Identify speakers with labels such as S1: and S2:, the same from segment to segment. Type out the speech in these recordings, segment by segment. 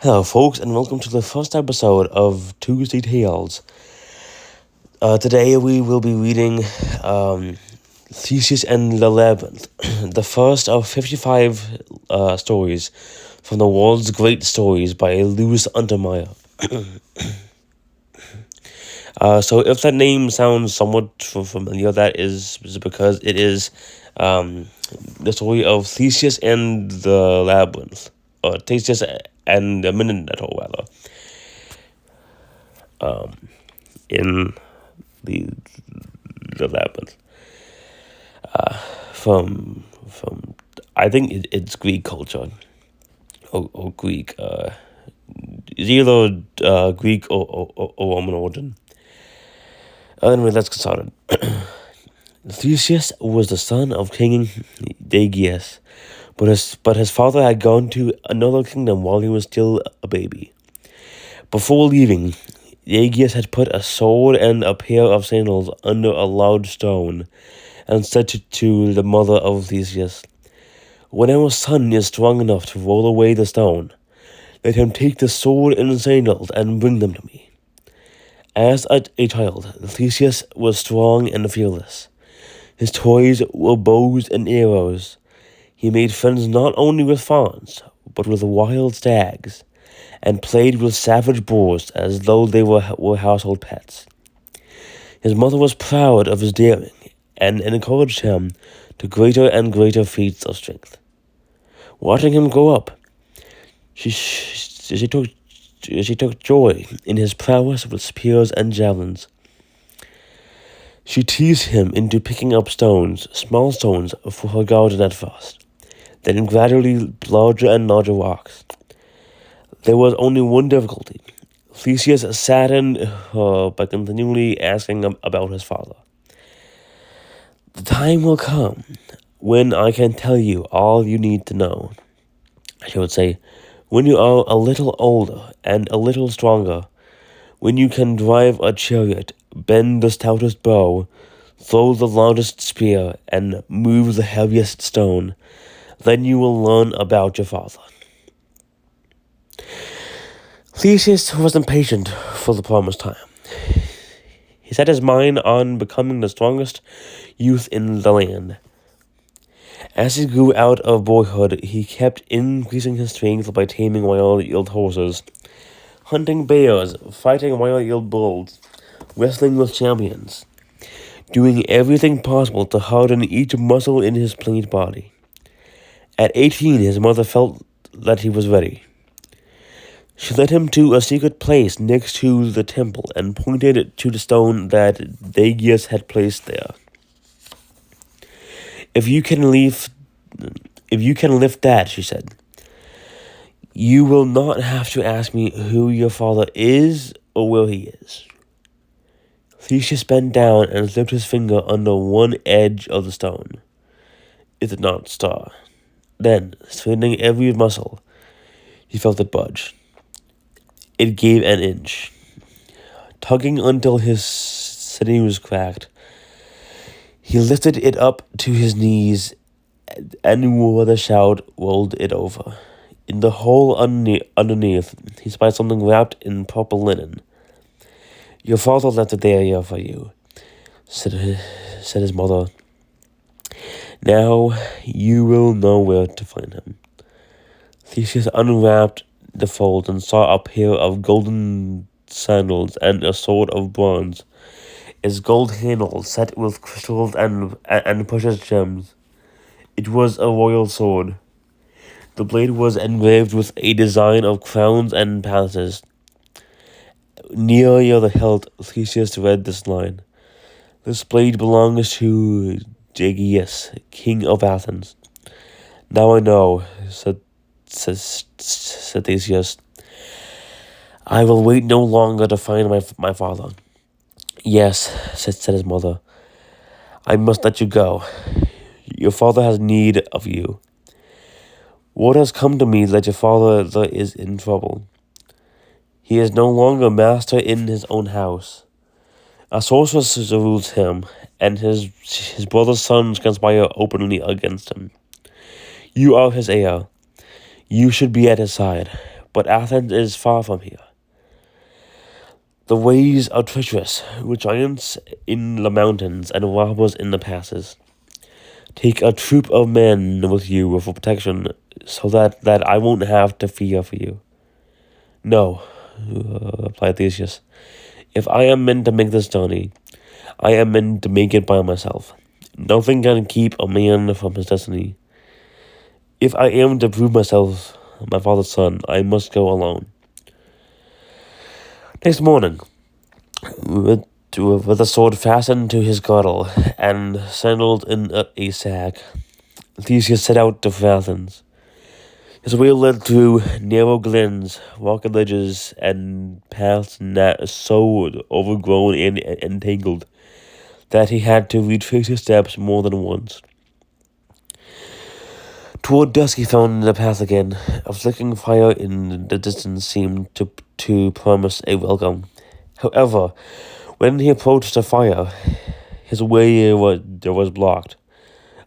S1: Hello, folks, and welcome to the first episode of Tuesday Tales. Today we will be reading Theseus and the Labyrinth, the first of 55 stories from the world's great stories by Lewis Untermeyer. So if that name sounds somewhat familiar, that is because it is the story of Theseus and the Labyrinth, or Theseus and the Minotaur, rather. In the Labyrinth. From I think it's Greek culture or Greek. It's either Greek or Roman origin. Anyway, let's get started. Theseus was the son of King Theseus, but his father had gone to another kingdom while he was still a baby. Before leaving, Theseus had put a sword and a pair of sandals under a large stone, and said to the mother of Theseus, "When our son is strong enough to roll away the stone, let him take the sword and sandals and bring them to me." As a child, Theseus was strong and fearless. His toys were bows and arrows. He made friends not only with fawns, but with wild stags, and played with savage boars as though they were household pets. His mother was proud of his daring, and encouraged him to greater and greater feats of strength. Watching him grow up, she took joy in his prowess with spears and javelins. She teased him into picking up small stones for her garden at first, then gradually larger and larger rocks. There was only one difficulty. Theseus saddened her by continually asking about his father. "The time will come when I can tell you all you need to know," she would say, "when you are a little older and a little stronger, when you can drive a chariot, bend the stoutest bow, throw the largest spear, and move the heaviest stone, then you will learn about your father." Theseus was impatient for the promised time. He set his mind on becoming the strongest youth in the land. As he grew out of boyhood, he kept increasing his strength by taming wild horses, hunting bears, fighting wild bulls, wrestling with champions, doing everything possible to harden each muscle in his plain body. At 18, his mother felt that he was ready. She led him to a secret place next to the temple and pointed to the stone that Theseus had placed there. If you can lift that," she said, "you will not have to ask me who your father is or where he is." Theseus bent down and slipped his finger under one edge of the stone. It did not stir. Then, straightening every muscle, he felt it budge. It gave an inch. Tugging until his sinews cracked, he lifted it up to his knees, and with a shout rolled it over. In the hole underneath, he spied something wrapped in purple linen. "Your father left it there for you," said his mother. "Now you will know where to find him." Theseus unwrapped the fold and saw a pair of golden sandals and a sword of bronze, its gold handle set with crystals and precious gems. It was a royal sword. The blade was engraved with a design of crowns and palaces. Near the hilt, Theseus read this line: "This blade belongs to Theseus, king of Athens." "Now I know," said Theseus. "I will wait no longer to find my father." "Yes," said his mother, "I must let you go. Your father has need of you. Word has come to me that your father is in trouble. He is no longer master in his own house. A sorceress rules him, and his brother's sons conspire openly against him. You are his heir. You should be at his side, but Athens is far from here. The ways are treacherous, with giants in the mountains and robbers in the passes. Take a troop of men with you for protection, so that I won't have to fear for you." "No," replied Theseus. "If I am meant to make this journey, I am meant to make it by myself. Nothing can keep a man from his destiny. If I am to prove myself my father's son, I must go alone." Next morning, with a sword fastened to his girdle and sandaled in a sack, Theseus set out for Athens. His way led through narrow glens, rocky ledges, and paths so overgrown and entangled that he had to retrace his steps more than once. Toward dusk he found the path again. A flickering fire in the distance seemed to promise a welcome. However, when he approached the fire, his way was blocked.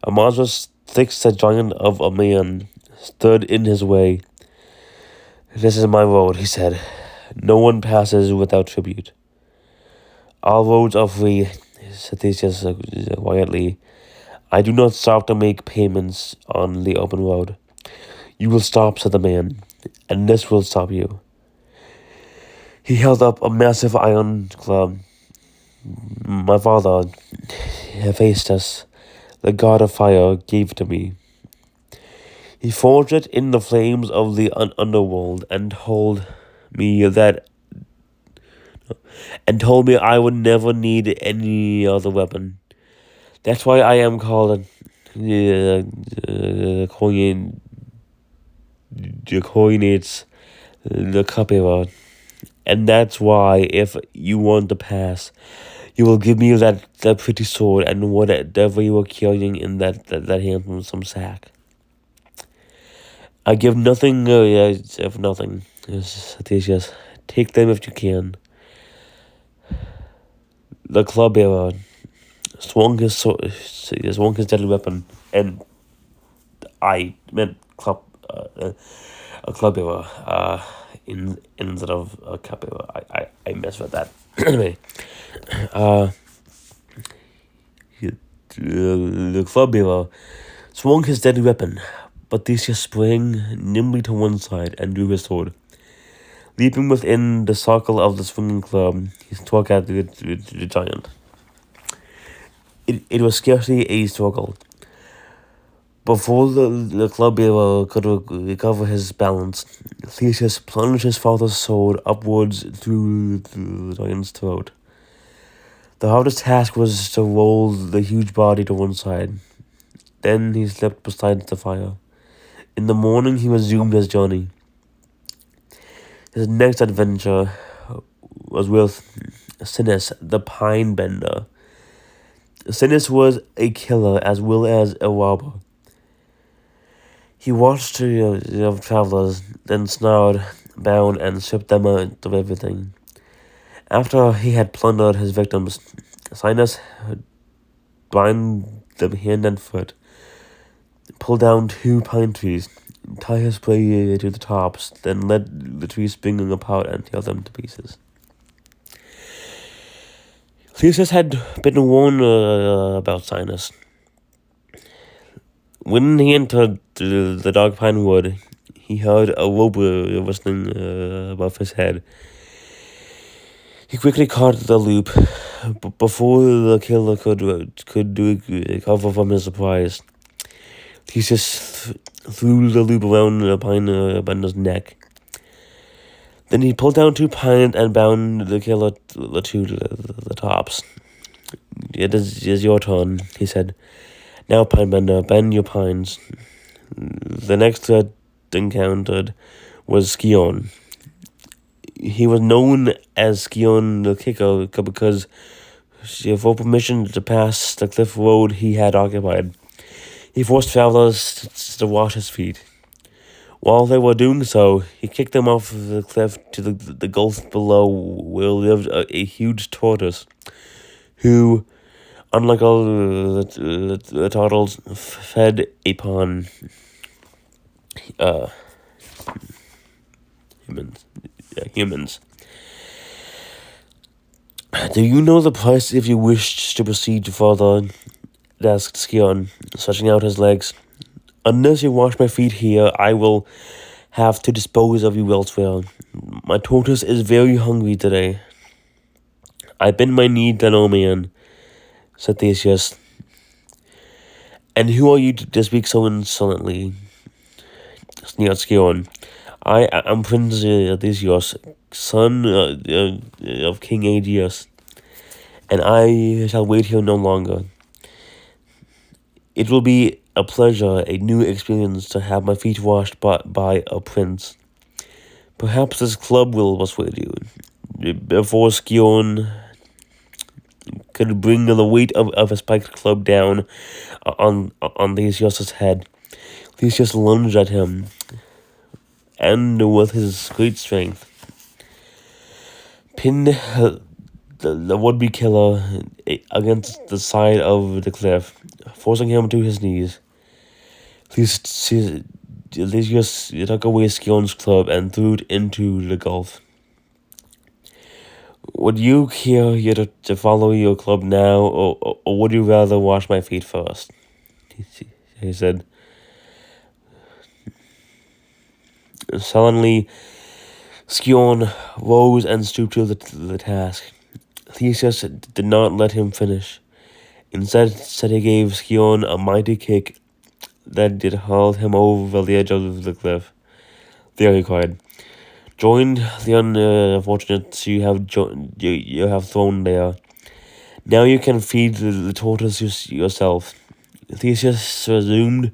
S1: A monstrous, thick-set giant of a man stood in his way. "This is my road," he said. "No one passes without tribute." "All roads are free," said Theseus quietly. "I do not stop to make payments on the open road." "You will stop," said the man, "and this will stop you." He held up a massive iron club. "My father, Hephaestus, the god of fire, gave to me. He forged it in the flames of the underworld and told me I would never need any other weapon. That's why I am called coordinates the cupbearer. And that's why, if you want to pass, you will give me that pretty sword and whatever you are carrying in that handsome sack." "I give nothing, if nothing," said Theseus. "Take them if you can." The club bearer swung his deadly weapon, and I meant a club bearer, instead of a cup bearer. I messed with that. Anyway, the club bearer swung his deadly weapon, but Theseus sprang nimbly to one side and drew his sword. Leaping within the circle of the swinging club, he struck at the giant. It was scarcely a struggle. Before the club bearer could recover his balance, Theseus plunged his father's sword upwards through the giant's throat. The hardest task was to roll the huge body to one side. Then he slipped beside the fire. In the morning he resumed his journey. His next adventure was with Sinis, the pine bender. Sinis was a killer as well as a robber. He watched travelers, then snarled, bound, and stripped them out of everything. After he had plundered his victims, Sinis bound them hand and foot, pull down 2 pine trees, tie his prey to the tops, then let the trees spring apart and tear them to pieces. Theseus had been warned about Sinis. When he entered the dark pine wood, he heard a rope whistling above his head. He quickly caught the loop. Before the killer could recover from his surprise, Theseus threw the loop around the pine bender's neck. Then he pulled down 2 pines and bound the killer to the tops. "It is your turn," he said. "Now, pine bender, bend your pines." The next threat encountered was Scion. He was known as Scion the Kicker because, for permission to pass the cliff road he had occupied, he forced travelers to wash his feet. While they were doing so, he kicked them off the cliff to the gulf below, where lived a huge tortoise, who, unlike all the turtles, fed upon humans. Do you know the price if you wish to proceed further? Asked Skion, stretching out his legs. Unless you wash my feet here, I will have to dispose of you elsewhere. My tortoise is very hungry today. I bend my knee to no man, said Theseus. And who are you to speak so insolently? Sneered Skion. I am Prince Theseus, son of King Aegeus, and I shall wait here no longer. It will be a pleasure, a new experience to have my feet washed by a prince. Perhaps this club will persuade you. Before Skion could bring the weight of a spiked club down on Theseus' head, Theseus lunged at him, and with his great strength, pinned the would-be killer against the side of the cliff, forcing him to his knees. Theseus took away Skion's club and threw it into the gulf. Would you care to follow your club now, or would you rather wash my feet first? He said. Sullenly, Skion rose and stooped to the task. Theseus did not let him finish. Instead, he gave Skion a mighty kick that did hurl him over the edge of the cliff. There, he cried. Join the unfortunates you have thrown there. Now you can feed the tortoise yourself. Theseus resumed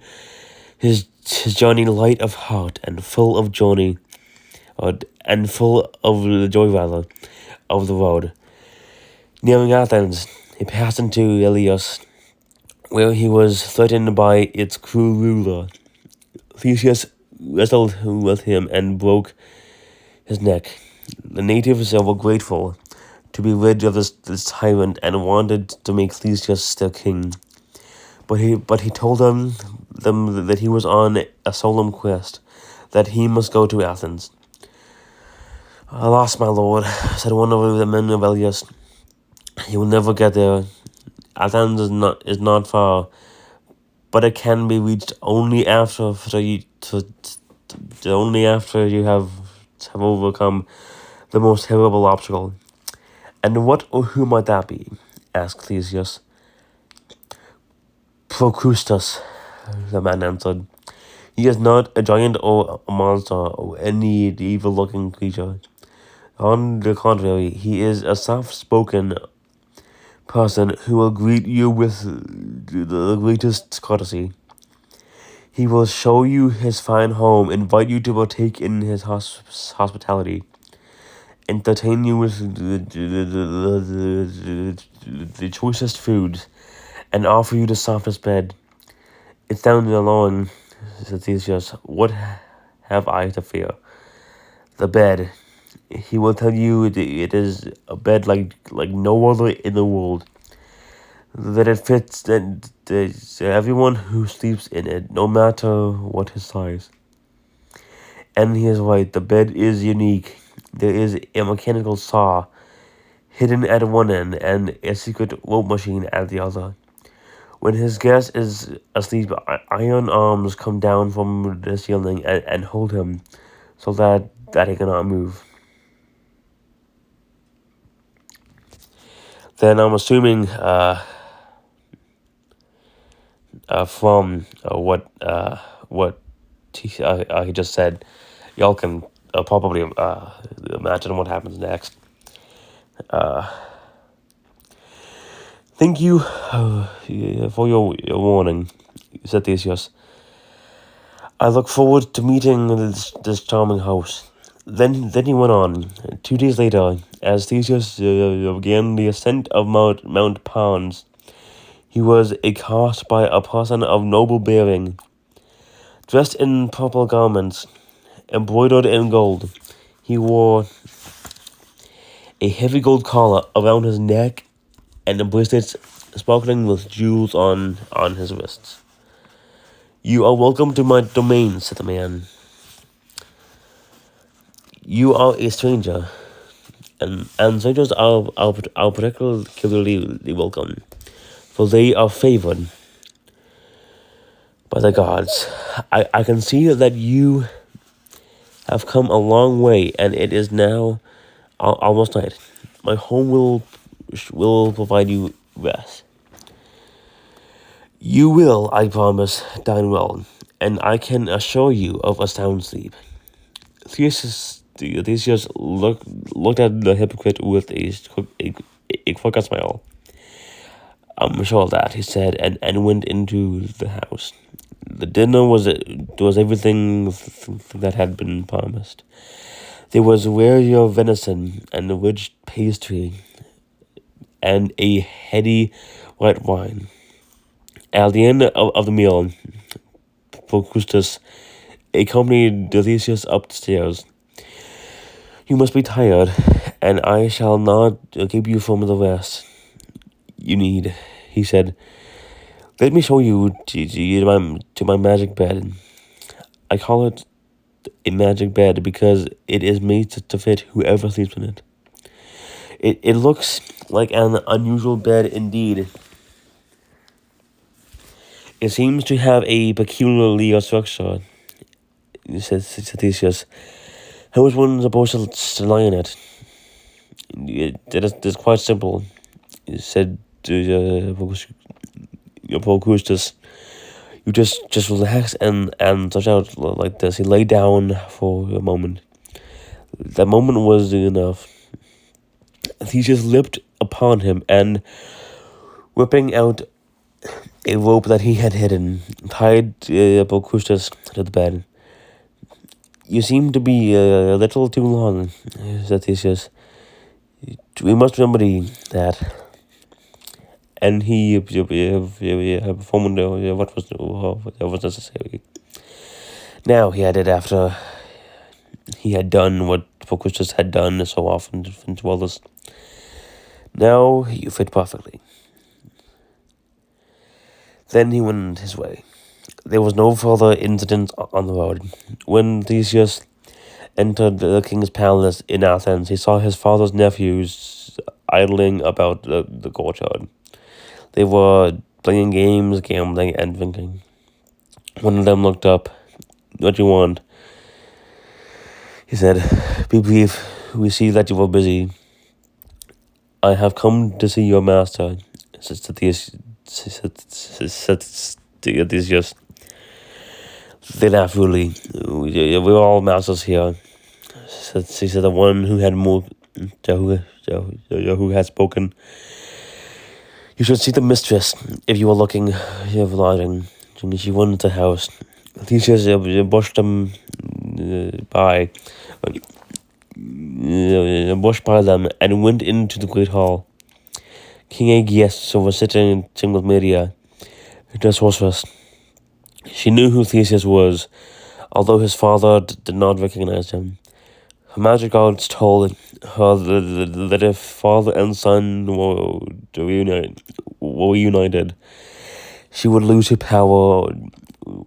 S1: his journey light of heart and full of joy, and full of the joy of the road. Nearing Athens, he passed into Ilios, where he was threatened by its cruel ruler. Theseus wrestled with him and broke his neck. The natives were grateful to be rid of this tyrant and wanted to make Theseus their king. But he told them that he was on a solemn quest, that he must go to Athens. Alas, my lord, said one of the men of Ilios, you will never get there. Athens is not far, but it can be reached only after you have overcome the most terrible obstacle. And what or who might that be? Asked Theseus. Procrustes, the man answered. He is not a giant or a monster or any evil-looking creature. On the contrary, he is a soft-spoken person who will greet you with the greatest courtesy. He will show you his fine home, invite you to partake in his hospitality, entertain you with the choicest foods, and offer you the softest bed. It sounds alone, said Theseus. What have I to fear? The bed. He will tell you it is a bed like no other in the world, that it fits everyone who sleeps in it, no matter what his size. And he is right, the bed is unique. There is a mechanical saw hidden at one end and a secret rope machine at the other. When his guest is asleep, iron arms come down from the ceiling and hold him so that he cannot move. Then I'm assuming from what he just said, y'all can probably imagine what happens next. Thank you for your warning, said Theseus. I look forward to meeting this charming host. Then he went on. 2 days later, as Theseus began the ascent of Mount Pons, he was accosted by a person of noble bearing, dressed in purple garments, embroidered in gold. He wore a heavy gold collar around his neck and the bracelets sparkling with jewels on his wrists. You are welcome to my domain, said the man. You are a stranger, and strangers are particularly welcome, for they are favored by the gods. I can see that you have come a long way, and it is now almost night. My home will provide you rest. You will, I promise, dine well, and I can assure you of a sound sleep. Theseus looked at the hypocrite with a crooked smile. I'm sure of that, he said, and went into the house. The dinner was everything that had been promised. There was rare venison and a rich pastry and a heady white wine. At the end of the meal, Procrustes accompanied Theseus upstairs. You must be tired, and I shall not keep you from the rest you need, he said. Let me show you to my magic bed. I call it a magic bed because it is made to fit whoever sleeps in it. It looks like an unusual bed indeed. It seems to have a peculiar structure, said Theseus. How is one supposed to lie in it? It is quite simple, said Procrustes. You just relax and touch out like this. He lay down for a moment. That moment was enough. Theseus leapt upon him and, whipping out a rope that he had hidden, tied Procrustes to the bed. You seem to be a little too long, said Theseus. We must remedy that. And he performed what was necessary. Now, he added, after he had done what Procrustes had done so often to others, now you fit perfectly. Then he went his way. There was no further incident on the road. When Theseus entered the king's palace in Athens, he saw his father's nephews idling about the courtyard. They were playing games, gambling, and drinking. One of them looked up. What do you want? He said, Be brief. We see that you are busy. I have come to see your master, said Theseus. They laughed rudely. We're all masters here, said the one who had who had spoken. You should see the mistress if you are looking for lodging. She went into the house. Theseus pushed them by them and went into the great hall. King Aegeus was sitting with Medea, the sorceress. She knew who Theseus was, although his father did not recognize him. Her magic gods told her that if father and son were reunited, she would lose her power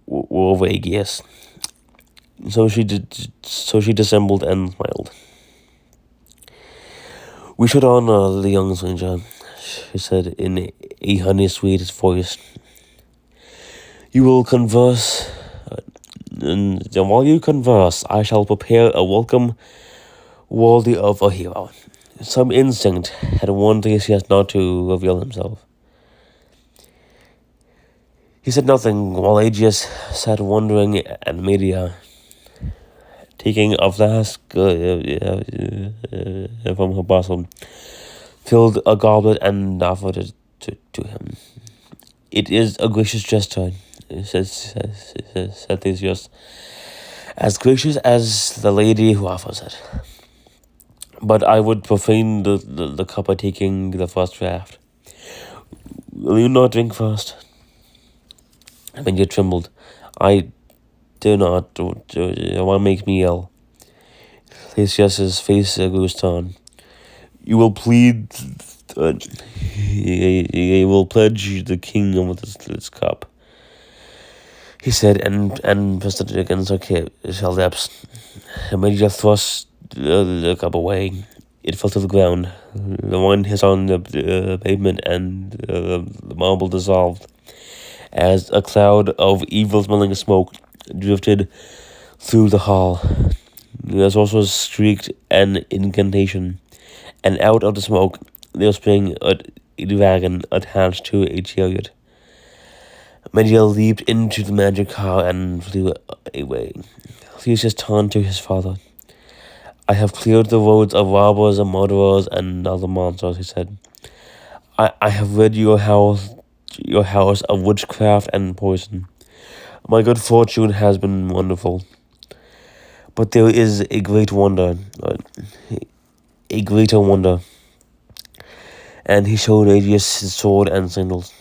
S1: over Aegeus. So she dissembled and smiled. We should honor the young stranger, she said in a honey-sweet voice. You will converse, and while you converse, I shall prepare a welcome worthy of a hero. Some instinct had warned Theseus not to reveal himself. He said nothing while Aegeus sat wondering at Medea, taking a flask from her bosom, filled a goblet and offered it to him. It is a gracious gesture, said Theseus, as gracious as the lady who offers it. But I would profane the cup by taking the first draught. Will you not drink first? Medea trembled. I do not. Why make me ill? Theseus's face grew stern. You will plead. You will pledge the king with this cup, he said, and pressed it against her lips. Medea thrust look up away. It fell to the ground. The wine hissed on the pavement, and the marble dissolved as a cloud of evil-smelling smoke drifted through the hall. There also streaked an incantation, and out of the smoke there sprang a dragon attached to a chariot. Medea leaped into the magic car and flew away. Theseus turned to his father. "I have cleared the roads of robbers and murderers and other monsters," he said. I have rid your house of witchcraft and poison. My good fortune has been wonderful. But there is a greater wonder. And he showed Aegeus his sword and sandals.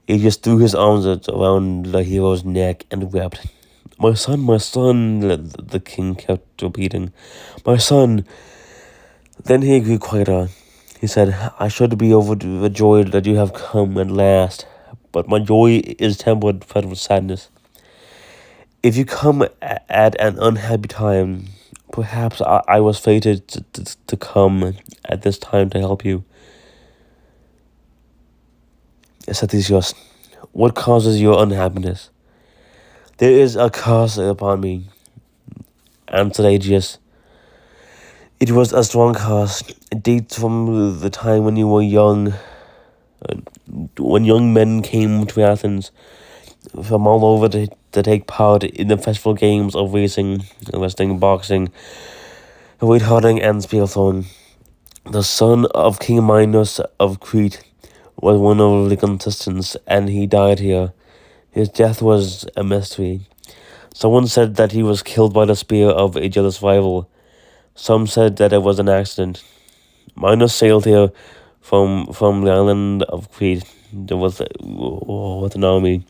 S1: Aegeus threw his arms around the hero's neck and wept. My son, the king kept repeating. My son. Then he grew quieter. He said, "I should be overjoyed that you have come at last, but my joy is tempered with sadness. If you come at an unhappy time, perhaps I was fated to come at this time to help you." Said Theseus, "What causes your unhappiness?" "There is a curse upon me," answered Aegeus. "It was a strong curse. It dates from the time when you were young, when young men came to Athens from all over to take part in the festival games of racing, wrestling, boxing, weight hunting, and spear throwing. The son of King Minos of Crete was one of the contestants, and he died here. His death was a mystery. Someone said that he was killed by the spear of a jealous rival. Some said that it was an accident. Minos sailed here from the island of Crete with an army.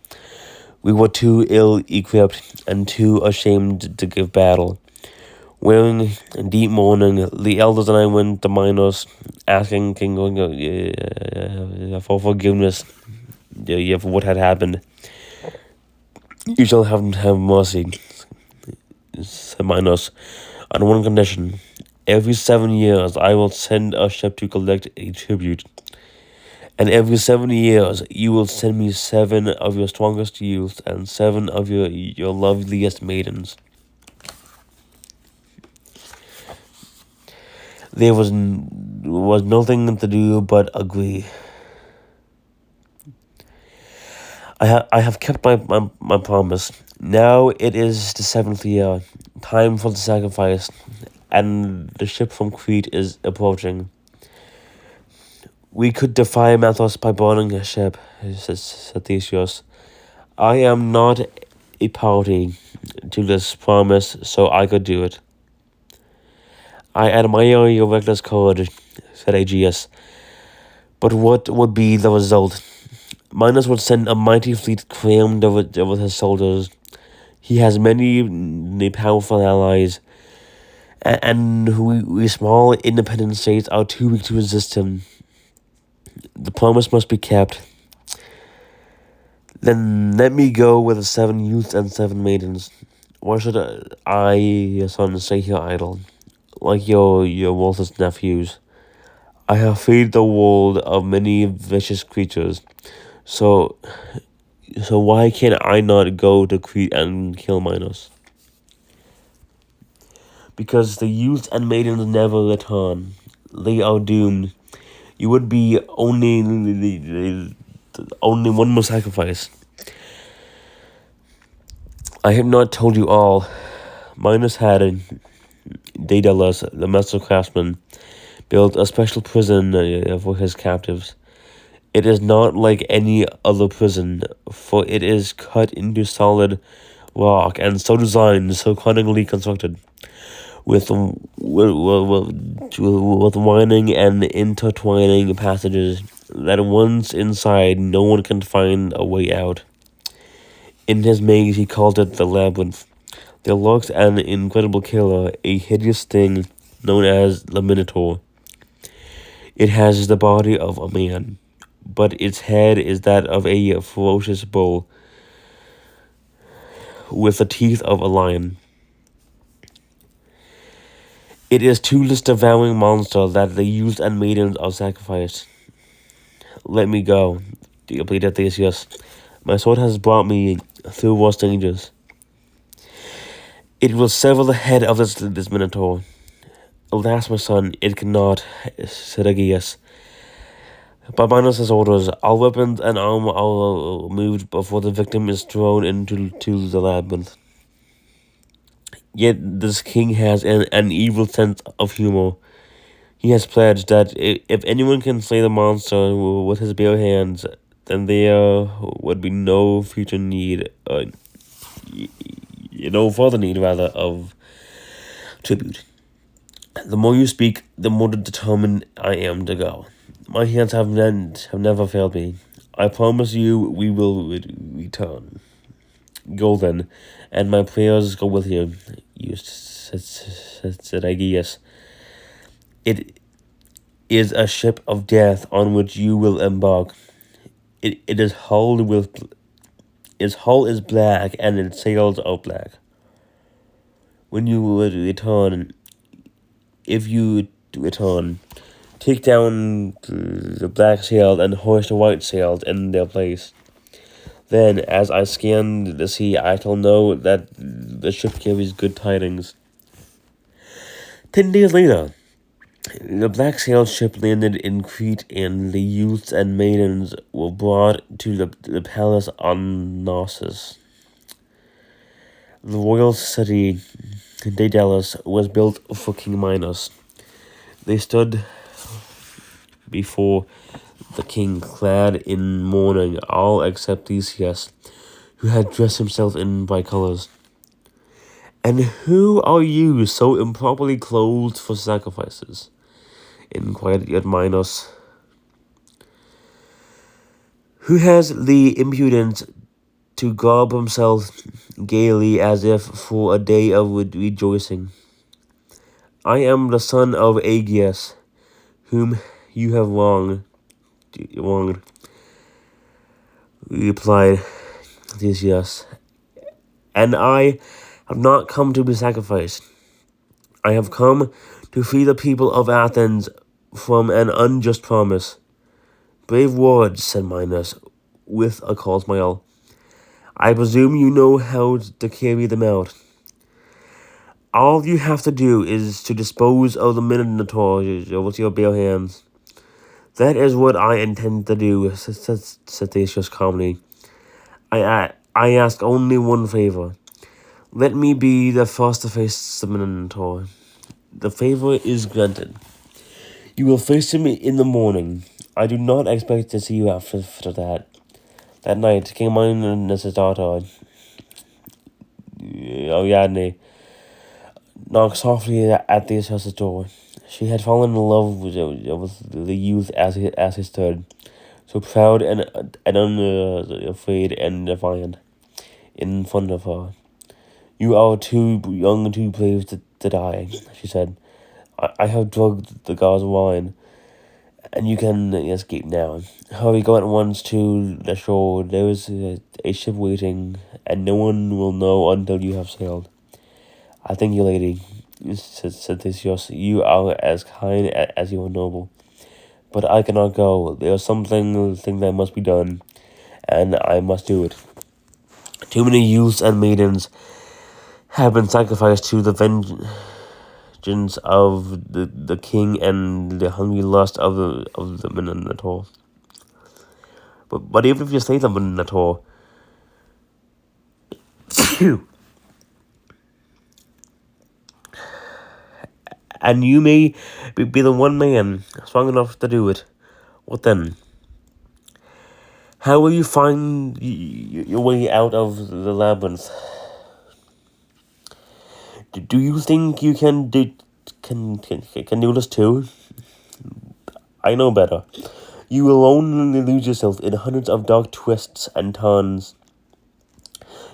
S1: We were too ill-equipped and too ashamed to give battle. Wearing deep mourning, the elders and I went to Minos, asking King for forgiveness for what had happened. You shall have mercy, said Minos, on one condition. Every 7 years I will send a ship to collect a tribute. And every 7 years you will send me 7 of your strongest youths and 7 of your loveliest maidens. There was nothing to do but agree. I have kept my promise. Now it is the 7th year, time for the sacrifice, and the ship from Crete is approaching. We could defy Mathos by burning his ship, said Theseus. I am not a party to this promise, so I could do it. I admire your reckless courage, said Aegeus. But what would be the result? Minos would send a mighty fleet crammed with his soldiers. He has many powerful allies, and we small independent states are too weak to resist him. The promise must be kept. Then let me go with the 7 youths and 7 maidens. Why should I, your son, stay here idle, like your worthless nephews? I have freed the world of many vicious creatures, so why can't I not go to Crete and kill Minos? Because the youths and maidens never return. They are doomed. You would be only one more sacrifice. I have not told you all. Minos had Daedalus, the master craftsman, built a special prison for his captives. It is not like any other prison, for it is cut into solid rock and so designed, so cunningly constructed, with winding and intertwining passages that once inside no one can find a way out. In his maze he called it the Labyrinth. There lurks an incredible killer, a hideous thing known as the Minotaur. It has the body of a man, but its head is that of a ferocious bull with the teeth of a lion. It is to this devouring monster that the youth and maidens are sacrificed. Let me go, pleaded Theseus. My sword has brought me through worse dangers. It will sever the head of this minotaur. Alas, my son, it cannot, said Aegeus. By Minos' orders, all weapons and armor are moved before the victim is thrown into the labyrinth. Yet this king has an evil sense of humor. He has pledged that if anyone can slay the monster with his bare hands, then there would be no future need, no further need, rather, of tribute. The more you speak, the more determined I am to go. My hands have never failed me. I promise you we will return. Go then, and my prayers go with you, said Aegeus. It is a ship of death on which you will embark. It is hulled with its hull is black and its sails are black. When you return, if you return, take down the black sails and hoist the white sails in their place. Then, as I scan the sea, I shall know that the ship carries good tidings. 10 days later, the black sailed ship landed in Crete, and the youths and maidens were brought to the palace on Knossos. The royal city, Daedalus, was built for King Minos. They stood before the king, clad in mourning, all except Theseus, who had dressed himself in bright colors. And who are you so improperly clothed for sacrifices? Inquired Minos. Who has the impudence to garb himself gaily as if for a day of rejoicing? I am the son of Aegeus, whom you have wronged, replied Theseus, and I have not come to be sacrificed. I have come to free the people of Athens from an unjust promise. Brave words, said Minos, with a cold smile. I presume you know how to carry them out. All you have to do is to dispose of the Minotaur with your bare hands. That is what I intend to do, said Theseus calmly. I ask only one favor. Let me be the first to face the Minotaur. The favor is granted. You will face him in the morning. I do not expect to see you after that. That night, King Minos' daughter, Ariadne, knocked softly at Theseus' door. She had fallen in love with the youth as he stood, so proud and unafraid and defiant, in front of her. You are too young and too brave to die, she said. I have drugged the god's wine, and you can escape now. Hurry, go at once to the shore. There is a ship waiting, and no one will know until you have sailed. I thank you, lady, said Theseus. You are as kind as you are noble. But I cannot go. There is something that must be done, and I must do it. Too many youths and maidens have been sacrificed to the vengeance of the king and the hungry lust of the Minotaur. But even if you slay the Minotaur, and you may be the one man strong enough to do it, what then? How will you find your way out of the labyrinth? Do you think you can do this too? I know better. You will only lose yourself in hundreds of dark twists and turns.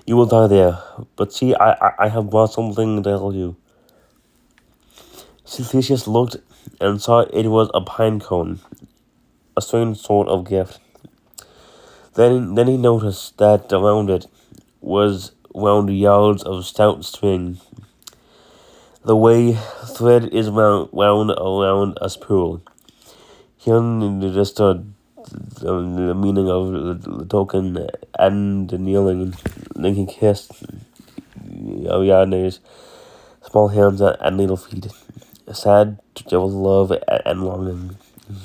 S1: You will die there. But see, I have brought something to tell you. Theseus looked and saw it was a pine cone, a strange sort of gift. Then he noticed that around it was wound yards of stout string. The way thread is wound around a spool. He understood the meaning of the token and the kneeling. Then he kissed Ariadne's small hands and little feet. Sad with love and longing,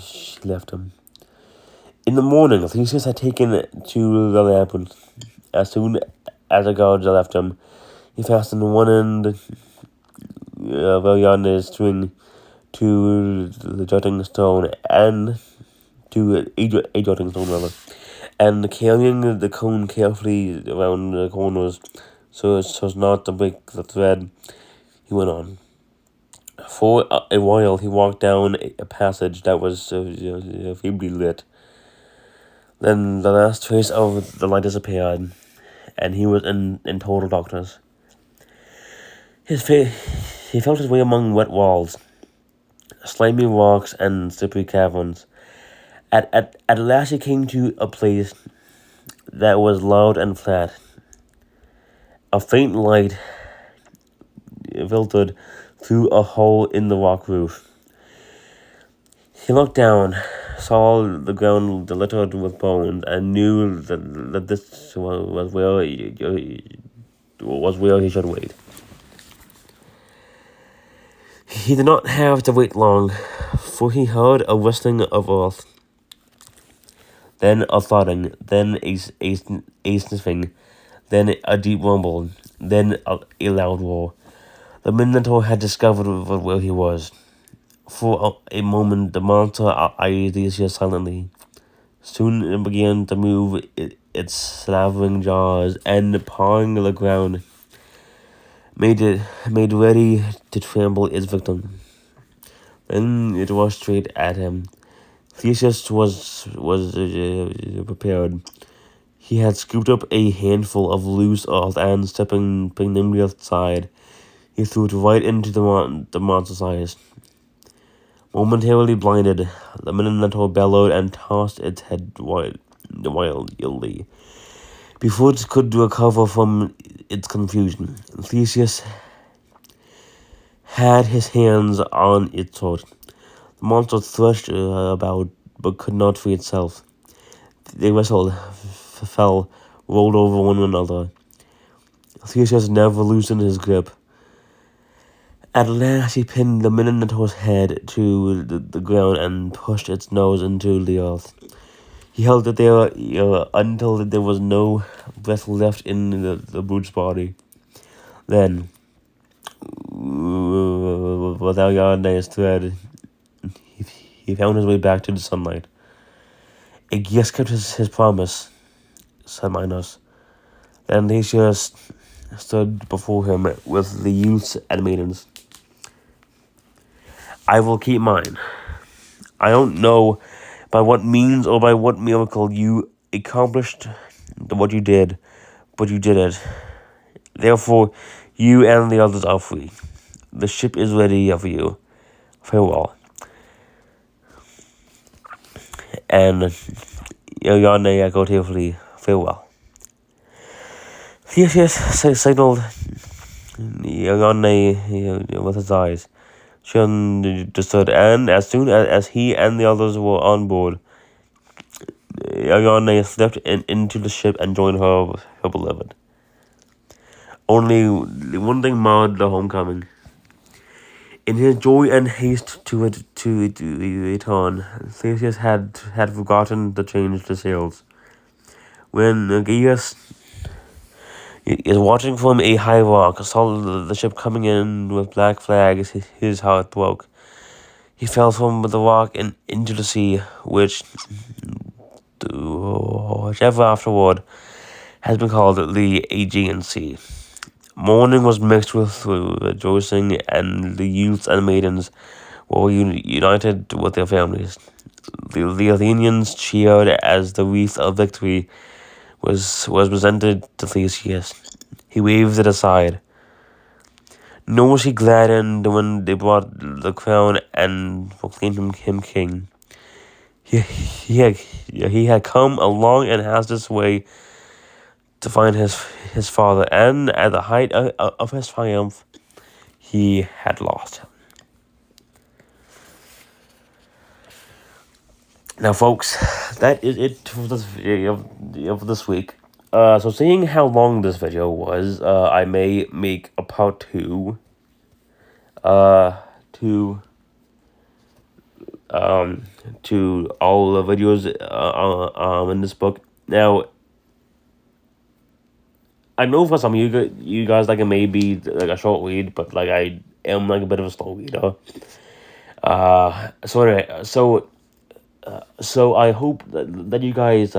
S1: she left him. In the morning, Theseus had taken to the Labyrinth. As soon as the guards left him, he fastened one end of Ariadne's string to the jutting stone and to a jutting stone rather, and carrying the cone carefully around the corners so as not to break the thread, he went on. For a while, he walked down a passage that was feebly lit. Then the last trace of the light disappeared, and he was in total darkness. He felt his way among wet walls, slimy rocks, and slippery caverns. At last he came to a place that was loud and flat. A faint light filtered through a hole in the rock roof. He looked down, saw the ground littered with bones, and knew that this was where he should wait. He did not have to wait long, for he heard a rustling of earth, then a thudding, then a sniffing, then a deep rumble, then a loud roar. The Minotaur had discovered where he was. For a moment, the monster eyed Theseus silently. Soon it began to move its slavering jaws and, pawing the ground, made ready to trample its victim. Then it rushed straight at him. Theseus was prepared. He had scooped up a handful of loose earth and, stepping nimbly aside, he threw it right into the monster's eyes. Momentarily blinded, the Minotaur bellowed and tossed its head wildly. Before it could recover from its confusion, Theseus had his hands on its throat. The monster threshed about, but could not free itself. They wrestled, fell, rolled over one another. Theseus never loosened his grip. At last he pinned the Minotaur's head to the ground and pushed its nose into the earth. He held it there until there was no breath left in the brute's body. Then, with Ariadne's thread, he found his way back to the sunlight. A guest kept his promise, said Minos. Then Theseus stood before him with the youths and maidens. I will keep mine. I don't know by what means or by what miracle you accomplished what you did, but you did it. Therefore, you and the others are free. The ship is ready for you. Farewell. And Ariadne echoed tearfully, farewell. Theseus signaled Ariadne with his eyes. She understood, and as soon as he and the others were on board, Ariadne slipped into the ship and joined her beloved. Only one thing marred the homecoming. In his joy and haste to return, Theseus had forgotten to change the sails. When Aegeus is watching from a high rock, saw the ship coming in with black flags, his heart broke. He fell from the rock and into the sea, which ever afterward has been called the Aegean Sea. Mourning was mixed with rejoicing, and the youths and maidens were united with their families. The Athenians cheered as the wreath of victory was presented to Theseus. He waved it aside. Nor was he gladdened when they brought the crown and proclaimed him king. He had come a long and hazardous way to find his father, and at the height of his triumph, he had lost him. Now, folks, that is it for this video of this week. So seeing how long this video was, I may make a part 2. To all the videos in this book. Now, I know for some of you guys like it may be like a short read, but like I am like a bit of a slow reader. So anyway, so I hope that you guys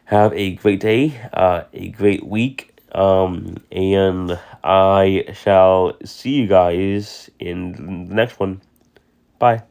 S1: have a great day, a great week, and I shall see you guys in the next one. Bye.